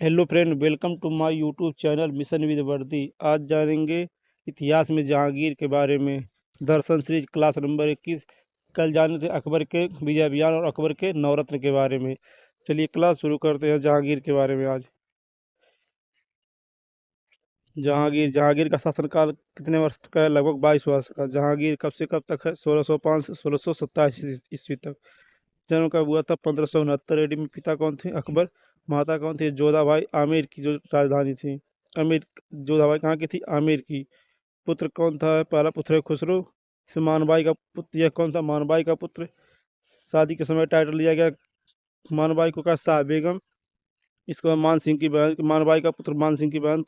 Hello friend, welcome to my YouTube channel mission with वर्दी। आज जानेंगे इतिहास में जहांगीर के बारे में। दर्शन सीरीज क्लास नंबर 21। कल जाने थे अकबर के विजय अभियान और अकबर के नवरत्न के बारे में। चलिए क्लास शुरू करते हैं जहांगीर के बारे में। आज जहांगीर का शासनकाल कितने वर्ष का है? लगभग 22 वर्ष का। जहांगीर कब से कब तक है? 1605 से 1627 ईस्वी तक। जन्म कब हुआ था? 1569 AD में। पिता कौन थे? अकबर। माता कौन थी? जोधाबाई। आमेर की जो राजधानी थी। आमेर। जोधाबाई कहाँ की थी? आमेर की। पुत्र कौन था? पहला पुत्र है खुसरो। इसे मानबाई का पुत्र। यह कौन था? मानबाई का पुत्र। शादी के समय टाइटल दिया गया मानबाई को का शाह बेगम। इसको मान सिंह की बहन, मानबाई का पुत्र मान सिंह की बहन,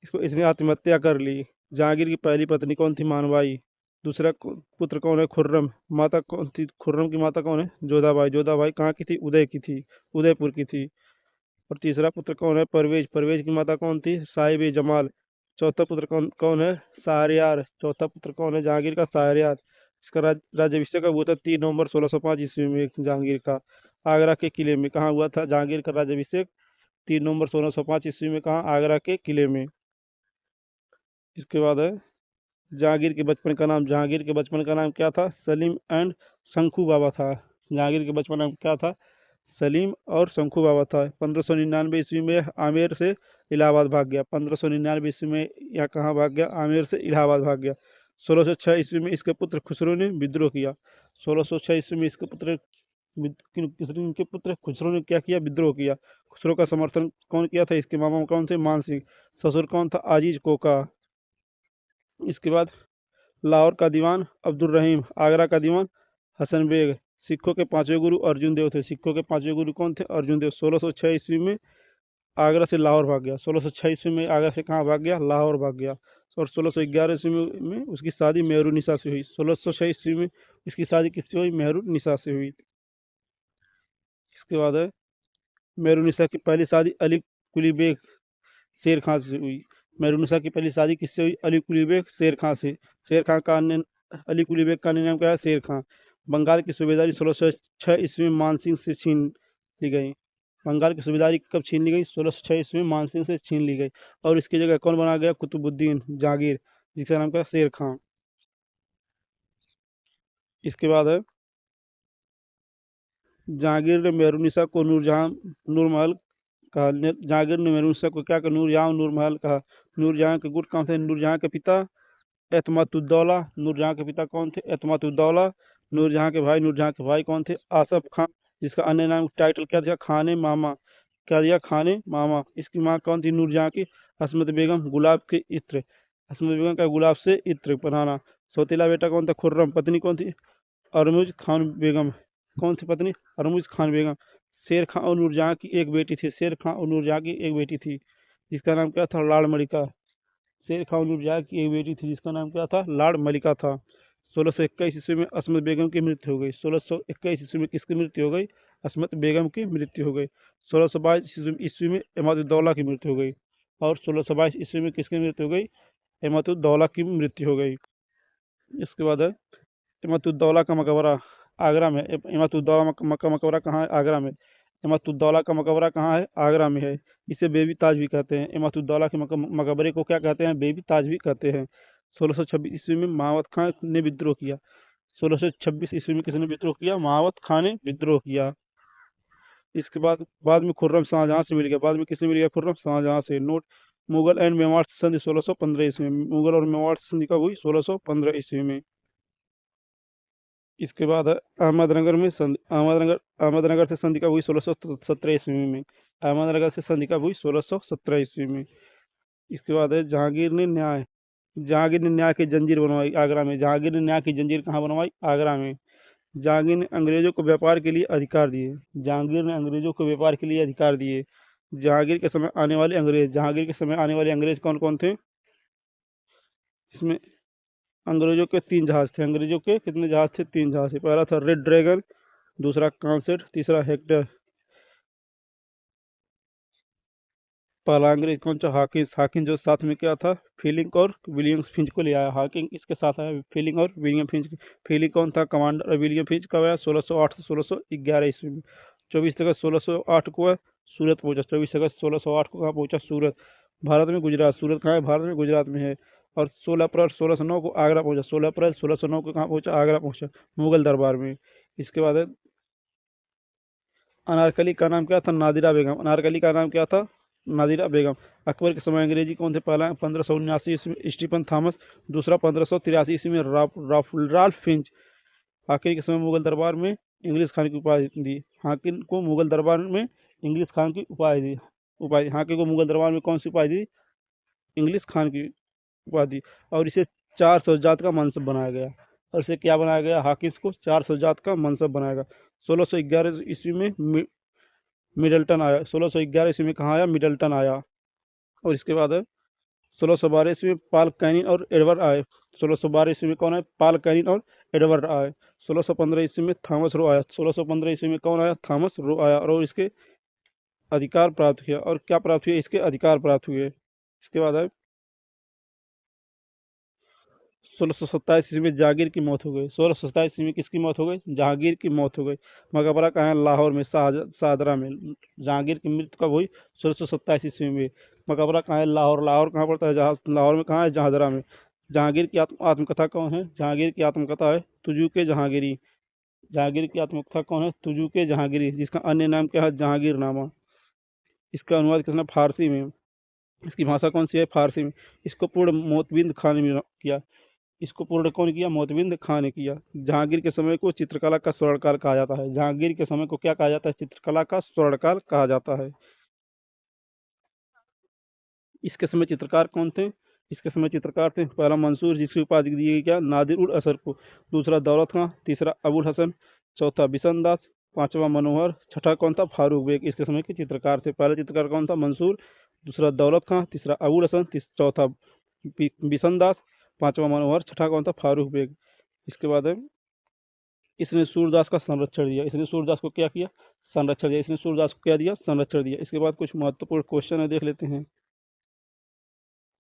इसको इसने आत्महत्या कर ली। जहांगीर की पहली पत्नी कौन थी? मानबाई। दूसरा पुत्र कौन है? खुर्रम। माता कौन थी? खुर्रम की माता कौन है? जोधाबाई। जोधाबाई कहाँ की थी? उदय की थी, उदयपुर की थी। और तीसरा पुत्र कौन है? परवेज। परवेज की माता कौन थी? साहिब जमाल। चौथा पुत्र कौन कौन है? शाहरयार। चौथा पुत्र कौन है जहांगीर का? शाहरयार। इसका राज्याभिषेक कब हुआ था? 3 नवंबर 1605 ईस्वी में जहांगीर का। आगरा के किले में। कहाँ हुआ था जहांगीर का राज्याभिषेक? 3 नवंबर 1605 ईस्वी में। कहाँ? आगरा के किले में। इसके बाद है जहांगीर के बचपन का नाम। जहांगीर के बचपन का नाम क्या था? सलीम एंड शंकू बाबा था। जहांगीर के बचपन का नाम क्या था? सलीम और शंकू बाबा था। 1599 ईस्वी में आमेर से इलाहाबाद भाग गया। 1599 ईस्वी में यहाँ कहाँ भाग गया? आमेर से इलाहाबाद भाग गया। 1606 ईस्वी में इसके पुत्र खुसरो ने विद्रोह किया। 1606 ईस्वी में इसके पुत्र इनके पुत्र खुसरो ने क्या किया? विद्रोह किया। खुसरो का समर्थन कौन किया था? इसके मामा कौन थे? मान सिंह। ससुर कौन था? आजीज कोका। इसके बाद लाहौर का दीवान अब्दुल रहीम। आगरा का दीवान हसन बेग। सिखों के पांचवें गुरु अर्जुन देव थे। सिखों के पांचवें गुरु कौन थे? अर्जुन देव। 1606 ईस्वी में आगरा से लाहौर भाग गया। 1606 ईस्वी में आगरा से कहाँ भाग गया? लाहौर भाग गया। और 1611 ईस्वी में उसकी शादी मेहरुनिसा से हुई। 1606 ईस्वी में इसकी शादी किससे हुई? मेहरुनिसा से हुई। इसके बाद है मेहरुनिसा की पहली शादी अली कुली बेग शेर खां से हुई। मेहरुनिसा की पहली शादी किससे हुई? अली कुली बेग शेर खां से। शेर खां का अन्य अली कुली बेग का अन्य नाम क्या है? शेर खां। बंगाल की सूबेदारी 1606 ईस्वी में मानसिंह से छीन ली गई। बंगाल की सूबेदारी कब छीन ली गई? 1606 ईस्वी में मानसिंह से छीन ली गई। और इसकी जगह कौन बना गया? कुतुबुद्दीन जहांगीर, जिसका नाम क्या? शेर खां। इसके बाद है जहांगीर ने मेहरुनिसा को नूरजहां नूरमहल कहा। जहांगीर ने मेहरुनिसा को क्या कहा? नूरजहां नूरमहल कहा। नूरजहां के गुट कौन थे? नूरजहां के पिता एतमादुद्दौला। नूरजहां के पिता कौन थे? एतमादुद्दौला। नूरजहां के भाई, नूरजहां के भाई कौन थे? आसफ खान, जिसका अन्य नाम टाइटल क्या दिया? खाने मामा। क्या दिया? खाने मामा। इसकी माँ कौन थी नूरजहां की? हसमत बेगम। गुलाब के इत्र। हसमत बेगम का गुलाब से इत्र बनाना। सौतेला बेटा कौन था? खुर्रम। पत्नी कौन थी? अरमुज खान बेगम। कौन सी पत्नी? अरमुज खान बेगम। शेर खां और नूरजहां की एक बेटी थी। शेर खां और नूरजहां की एक बेटी थी, जिसका नाम क्या था? लाड़ मलिका। शेर खां और नूरजहां की एक बेटी थी, जिसका नाम क्या था? लाड़ मलिका था। 1621 ईस्वी में असमत बेगम की मृत्यु हो गई। 1621 ईस्वी में किसकी मृत्यु हो गई? असमत बेगम की मृत्यु हो गई। 1622 ईस्वी में इमादुद्दौला की मृत्यु हो गई। और 1622 ईस्वी में किसकी मृत्यु हो गई? इमादुद्दौला की मृत्यु हो गई। इसके बाद है इमादुद्दौला का मकबरा आगरा में। इमादुद्दौला का मकबरा कहाँ है? आगरा में। इमादुद्दौला का मकबरा कहाँ है? आगरा में है। इसे बेबी ताज भी कहते हैं। इमादुद्दौला के मकबरे को क्या कहते हैं? बेबी ताज भी कहते हैं। 1626 ईस्वी में महावत खां ने विद्रोह किया। 1626 ईस्वी में किसने विद्रोह किया? महावत खां ने विद्रोह किया। इसके बाद में खुर्रम शाहजहां से मिल गया। बाद में किससे मिल गया? खुर्रम शाहजहां से। नोट मुगल एंड मेवाड़ संधि 1615 ईस्वी में। मुगल और मेवाड़ संधि कब हुई? 1615 ईस्वी में। इसके बाद है अहमदनगर में संधि। अहमदनगर से संधि कब हुई? 1617 ईस्वी में। अहमदनगर से संधि कब हुई? 1617 ईस्वी में। इसके बाद है जहांगीर ने न्याय की जंजीर बनवाई आगरा में। जहांगीर ने न्याय की जंजीर कहाँ बनवाई? आगरा में। जहांगीर ने अंग्रेजों को व्यापार के लिए अधिकार दिए। जहांगीर ने अंग्रेजों को व्यापार के लिए अधिकार दिए। जहांगीर के समय आने वाले अंग्रेज कौन कौन थे? इसमें अंग्रेजों के 3 जहाज थे। अंग्रेजों के कितने जहाज थे? 3 जहाज थे। पहला था रेड ड्रैगन, दूसरा कॉन्सेट, तीसरा हेक्टर। पहला अंग्रेज कौन सा? हाकिंस। हाकिंस जो साथ में क्या था? फीलिंग और विलियम फिंच को ले आया। हाकिंग इसके साथ आया फीलिंग और विलियम फिंच। फीलिंग कौन था? कमांडर। और विलियम फिंच कब आया? 1608 से 1611 ईस्वी में। 24 अगस्त 1608 को सूरत पहुंचा। 24 अगस्त 1608 को कहाँ पहुंचा? सूरत। भारत में गुजरात, सूरत कहाँ है? भारत में गुजरात में है। और 16 अप्रैल 1609 को आगरा पहुंचा। 16 अप्रैल 1609 को कहाँ पहुंचा? आगरा पहुंचा, मुगल दरबार में। इसके बाद है अनारकली का नाम क्या था? नादिरा बेगम। अनारकली का नाम क्या था? नादिरा बेगम। अकबर के समय अंग्रेजी कौन थे? पहला 1579 ईस्वी में स्टीफन थॉमस, दूसरा 1583 ईस्वी में राल्फ फिंच। हाकिम के समय मुगल दरबार में इंग्लिश खान की उपाधि दी। हाकिम को मुगल दरबार में इंग्लिश खान की उपाधि हाकिम को मुगल दरबार में कौन सी उपाधि दी? इंग्लिश खान की उपाधि। और इसे 400 का मनसब बनाया गया। और इसे क्या बनाया गया? हाकिम को 400 का मनसब बनाया गया। 1611 ईस्वी में मिडल्टन आया। 1611 ईस्वी में कहाँ आया? मिडल्टन आया। और इसके बाद 1612 ईस्वी में पाल कैनिन और एडवर्ड आए। 1612 ईस्वी में कौन आए? पाल कैनिन और एडवर्ड आए। 1615 ईस्वी में थॉमस रो आया। 1615 ईस्वी में कौन आया? थॉमस रो आया। और इसके अधिकार प्राप्त किया। और क्या प्राप्त हुए? इसके अधिकार प्राप्त हुए। इसके बाद है 1627 ईस्वी में जहांगीर की मौत हो गई। 1627 ईस्वी में किसकी मौत हो गई? जहांगीर की मौत हो गई। मकबरा कहाँ है? लाहौर में, शाहदरा में। जहांगीर की मृत्यु कब हुई? 1627 ईस्वी में। मकबरा कहाँ है? लाहौर। लाहौर कहाँ पड़ता है? लाहौर में कहाँ है? जहांदरा में। जहांगीर की आत्मकथा कौन है? जहांगीर की आत्मकथा है तुजू के जहांगीरी। जहांगीर की आत्मकथा कौन है? तुजू के जहांगीरी, जिसका अन्य नाम क्या है? जहांगीरनामा। इसका अनुवाद किसने? फारसी में। इसकी भाषा कौन सी है? फारसी में। इसको पूर्ण मोतबिंद खान ने किया। इसको पूर्ण कौन किया? मोतबिंद खान ने किया। जहांगीर के समय को चित्रकला का स्वर्णकाल कहा जाता है। जहांगीर के समय को क्या कहा जाता है? चित्रकला का स्वर्णकाल कहा जाता है। इसके समय चित्रकार कौन थे? इसके समय चित्रकार थे पहला मंसूर, जिसकी उपाधि दी गई क्या? नादिर उल असर को। दूसरा दौलत खां, तीसरा अबुल हसन, चौथा बिशन दास, पांचवा मनोहर, छठा कौन था? फारूक बेग। इसके समय के चित्रकार थे। पहला चित्रकार कौन था? मंसूर, दूसरा दौलत खां, तीसरा अबुल हसन, चौथा बिशन दास, पांचवा मनोहर, छठा कौन था? फारूक बेग। इसके बाद है इसने सूरदास का संरक्षण दिया। इसने सूरदास को क्या किया? संरक्षण दिया। इसने सूरदास को क्या दिया? संरक्षण दिया। इसके बाद कुछ महत्वपूर्ण क्वेश्चन है, देख लेते हैं।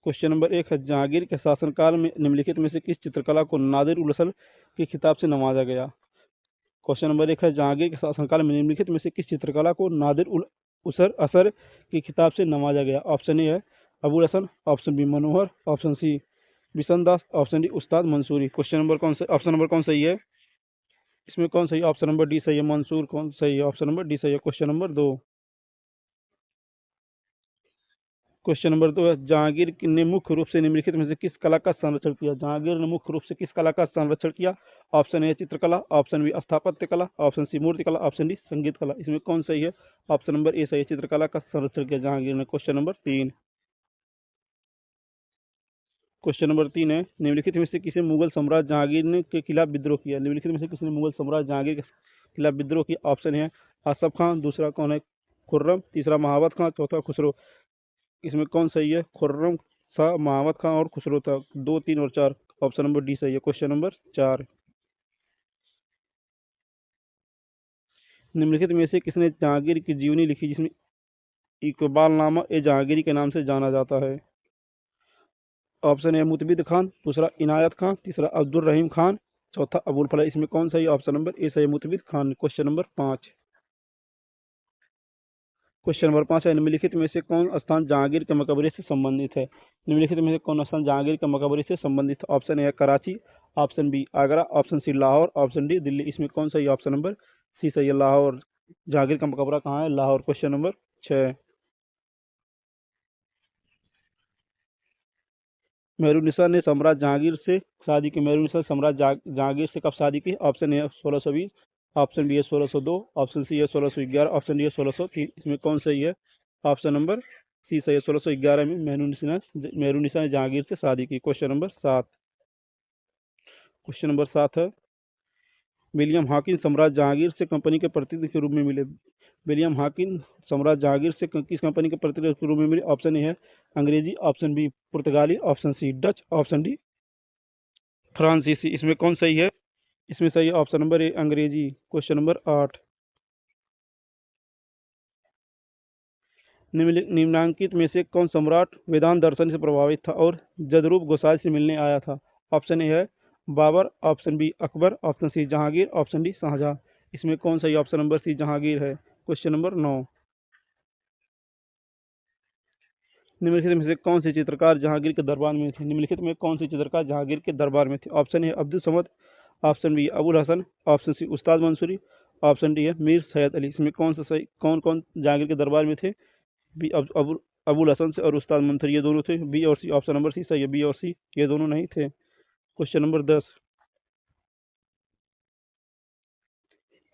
क्वेश्चन नंबर 1 है, जहांगीर के शासनकाल में निम्नलिखित में से किस चित्रकला को नादिर उल असल के खिताब से नवाजा गया? क्वेश्चन नंबर 1 है, जहांगीर के शासनकाल में निम्नलिखित में से किस चित्रकला को नादिर उल असर के खिताब से नवाजा गया? ऑप्शन ए है अबुल हसन, ऑप्शन बी मनोहर, ऑप्शन सी बिशन दास, ऑप्शन डी उस्ताद मंसूरी। क्वेश्चन नंबर कौन सा? ऑप्शन नंबर कौन सही है? इसमें कौन सही? ऑप्शन नंबर डी सही है, मंसूर कौन सही है? ऑप्शन नंबर डी सही है। Question number 2। क्वेश्चन नंबर 2 है, जहांगीर ने मुख्य रूप से निम्नलिखित में से किस कला का संरक्षण किया? जहांगीर ने मुख्य रूप से किस कला का संरक्षण किया? ऑप्शन ए चित्रकला, ऑप्शन बी स्थापत्य कला, ऑप्शन सी मूर्ति कला, ऑप्शन डी संगीत कला। इसमें कौन सही है? ऑप्शन नंबर ए सही है, चित्रकला का संरक्षण किया जहांगीर ने। Question number 3। क्वेश्चन नंबर 3 है, निम्नलिखित में से किसे मुगल सम्राट जहांगीर ने के खिलाफ विद्रोह किया? निम्नलिखित में से किसने मुगल सम्राट जहांगीर के खिलाफ विद्रोह किया? ऑप्शन है आसफ खान, दूसरा कौन है? खुर्रम, तीसरा महावत खान, चौथा खुसरो। इसमें कौन सही है? खुर्रम शाह, महावत खान और खुसरो था। 2, 3 और 4। ऑप्शन नंबर डी सही है। क्वेश्चन नंबर 4, निम्नलिखित में से किसने जहांगीर की जीवनी लिखी जिसमें इकबालनामा ए जहांगीरी के नाम से जाना जाता है? ऑप्शन ए मुतबिद खान, दूसरा इनायत खान, तीसरा अब्दुल रहीम खान, चौथा अबुल फला। इसमें कौन सही? ऑप्शन नंबर ए सही, Mutabid Khan. Question number 5। Question number 5 है, निम्नलिखित में से कौन स्थान जहांगीर के मकबरे से संबंधित है? निम्नलिखित में से कौन स्थान जहांगीर के मकबरे से संबंधित है? Option A Karachi, option B Agra, option C Lahore, option D Delhi. इसमें कौन सही? ऑप्शन नंबर सी सही है, लाहौर। जहांगीर का मकबरा कहाँ है? लाहौर। क्वेश्चन नंबर 6, मेहरुन्निसा ने सम्राट जहांगीर से शादी की। मेहरुन्निसा सम्राट जहांगीर से कब शादी की? ऑप्शन ए 1620, ऑप्शन बी है 1602, ऑप्शन सी है 1611, ऑप्शन डी है 1603। इसमें कौन सही है? ऑप्शन नंबर सी सही है, 1611 में मेहरुन्निसा ने जहांगीर से शादी की। Question number 7। क्वेश्चन नंबर 7 है, विलियम हॉकिन सम्राट जहांगीर से कंपनी के प्रतिनिधि के रूप में मिले। विलियम हॉकिन सम्राट जहांगीर से किस कंपनी के प्रतिनिधि के रूप में मिले? ऑप्शन ए है अंग्रेजी, ऑप्शन बी पुर्तगाली, option C Dutch, option D फ्रांसीसी। इसमें कौन सही है? इसमें सही है ऑप्शन नंबर ए अंग्रेजी। क्वेश्चन नंबर 8, निम्नांकित में से कौन सम्राट वेदांत दर्शन से प्रभावित था और जदरूप गोसाई से मिलने आया था? ऑप्शन ए है Babur, option B Akbar, option C Jahangir, option D Shahjahan. इसमें कौन सही? ऑप्शन नंबर सी जहांगीर है। क्वेश्चन नंबर 9, निम्नलिखित में से कौन से चित्रकार जहांगीर के दरबार में थे? निम्नलिखित में कौन से चित्रकार जहांगीर के दरबार में थे? Option A Abdul Samad, option B Abul Hasan, option C Ustad Mansuri, option D है मीर सैयद अली। इसमें कौन सा सही, कौन कौन जहांगीर के दरबार में थे? बी अबुल हसन से और उस्ताद मंसूरी, ये दोनों थे। बी और सी, ऑप्शन नंबर सी सही है, बी और सी ये दोनों नहीं थे। क्वेश्चन नंबर 10,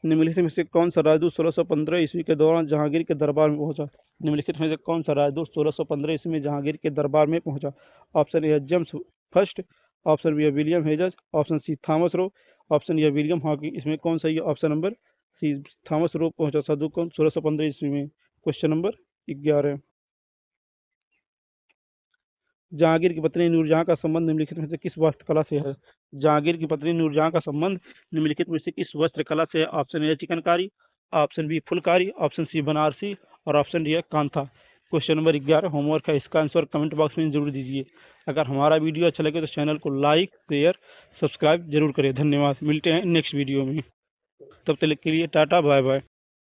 निम्नलिखित में से कौन सा राजदूत 1615 ईस्वी के दौरान जहांगीर के दरबार में पहुंचा? निम्नलिखित में से कौन सा राजदूत 1615 ईस्वी में जहांगीर के दरबार में पहुंचा? ऑप्शन ए है जेम्स फर्स्ट, ऑप्शन बी है William Hedges, option C Thomas Roe, option A William हॉकी। इसमें कौन सही है? Option number C Thomas Roe पहुंचा साधु कौन 1615 ईस्वी में। क्वेश्चन नंबर 11, जहांगीर की पत्नी नूरजहां का संबंध निम्नलिखित में से किस वास्तुकला से है? जहांगीर की पत्नी नूरजहां का संबंध निम्नलिखित में से किस वस्त्रकला से है? Option A chikankari, option B phulkari, option C Banarasi और ऑप्शन डी है कांथा। क्वेश्चन नंबर 11 होमवर्क है, इसका आंसर कमेंट बॉक्स में जरूर दीजिए। अगर हमारा वीडियो अच्छा लगे तो चैनल को लाइक शेयर सब्सक्राइब जरूर करें। धन्यवाद, मिलते हैं नेक्स्ट वीडियो में, तब तक के लिए टाटा बाय बाय।